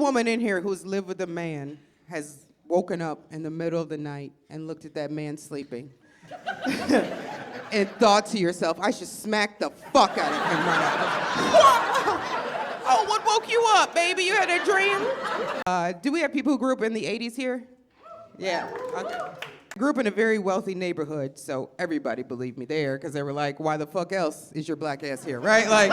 woman in here who's lived with a man has woken up in the middle of the night and looked at that man sleeping and thought to yourself, I should smack the fuck out of him right now. Oh, what woke you up, baby? You had a dream? Do we have people who grew up in the 80s here? Yeah, okay. I grew up in a very wealthy neighborhood, so everybody believed me there, because they were like, why the fuck else is your black ass here, right? Like,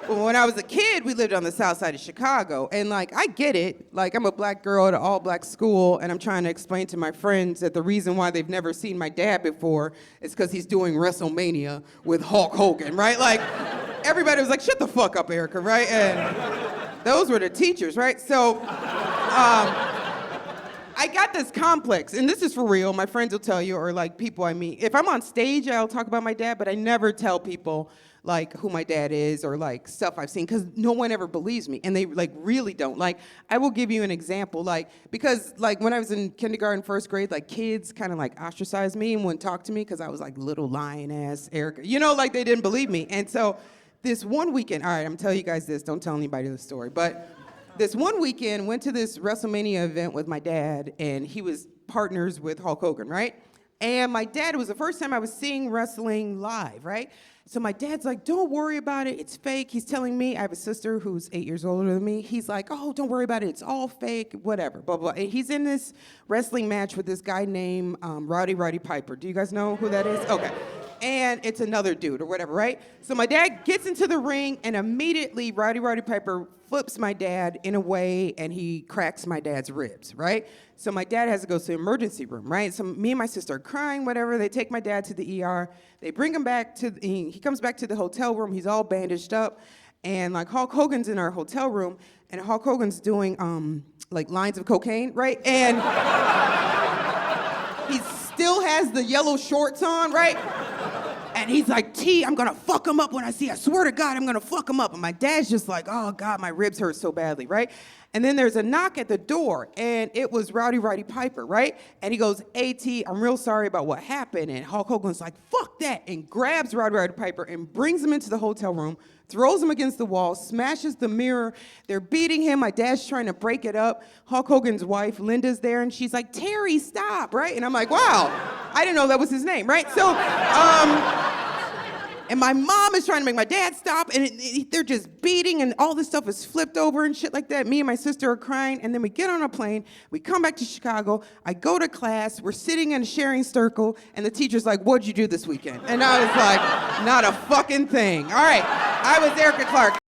when I was a kid, we lived on the south side of Chicago, and like, I get it. Like, I'm a black girl at an all-black school, and I'm trying to explain to my friends that the reason why they've never seen my dad before is because he's doing WrestleMania with Hulk Hogan, right? Like, everybody was like, shut the fuck up, Erykah, right? And those were the teachers, right? So, I got this complex, and this is for real. My friends will tell you, or like people I meet. If I'm on stage, I'll talk about my dad, but I never tell people like who my dad is or like stuff I've seen, because no one ever believes me, and they like really don't. Like, I will give you an example, like, because like when I was in kindergarten, first grade, like kids kind of like ostracized me and wouldn't talk to me because I was like little lion ass Erykah, you know, like they didn't believe me. And so this one weekend, all right, I'm telling you guys this, don't tell anybody the story, but this one weekend, went to this WrestleMania event with my dad, and he was partners with Hulk Hogan, right? And my dad, it was the first time I was seeing wrestling live, right? So my dad's like, don't worry about it, it's fake. He's telling me, I have a sister who's 8 years older than me. He's like, oh, don't worry about it, it's all fake, whatever, blah, blah. And he's in this wrestling match with this guy named Roddy Piper. Do you guys know who that is? Okay. And it's another dude or whatever, right? So my dad gets into the ring, and immediately Roddy Piper flips my dad in a way, and he cracks my dad's ribs, right? So my dad has to go to the emergency room, right? So me and my sister are crying, whatever. They take my dad to the ER. They bring him back to, he comes back to the hotel room. He's all bandaged up. And like Hulk Hogan's in our hotel room, and Hulk Hogan's doing like lines of cocaine, right? And he still has the yellow shorts on, right? And he's like, T, I'm gonna fuck him up when I see, I swear to God, I'm gonna fuck him up. And my dad's just like, oh God, my ribs hurt so badly, right? And then there's a knock at the door, and it was Roddy Piper, right? And he goes, hey T, I'm real sorry about what happened. And Hulk Hogan's like, fuck that, and grabs Roddy Piper and brings him into the hotel room, throws him against the wall, smashes the mirror. They're beating him. My dad's trying to break it up. Hulk Hogan's wife, Linda's there, and she's like, Terry, stop, right? And I'm like, wow, I didn't know that was his name, right? So, and my mom is trying to make my dad stop, and they're just beating, and all this stuff is flipped over and shit like that. Me and my sister are crying, and then we get on a plane. We come back to Chicago. I go to class. We're sitting in a sharing circle, and the teacher's like, what'd you do this weekend? And I was like, not a fucking thing. All right, I was Erykah Clark.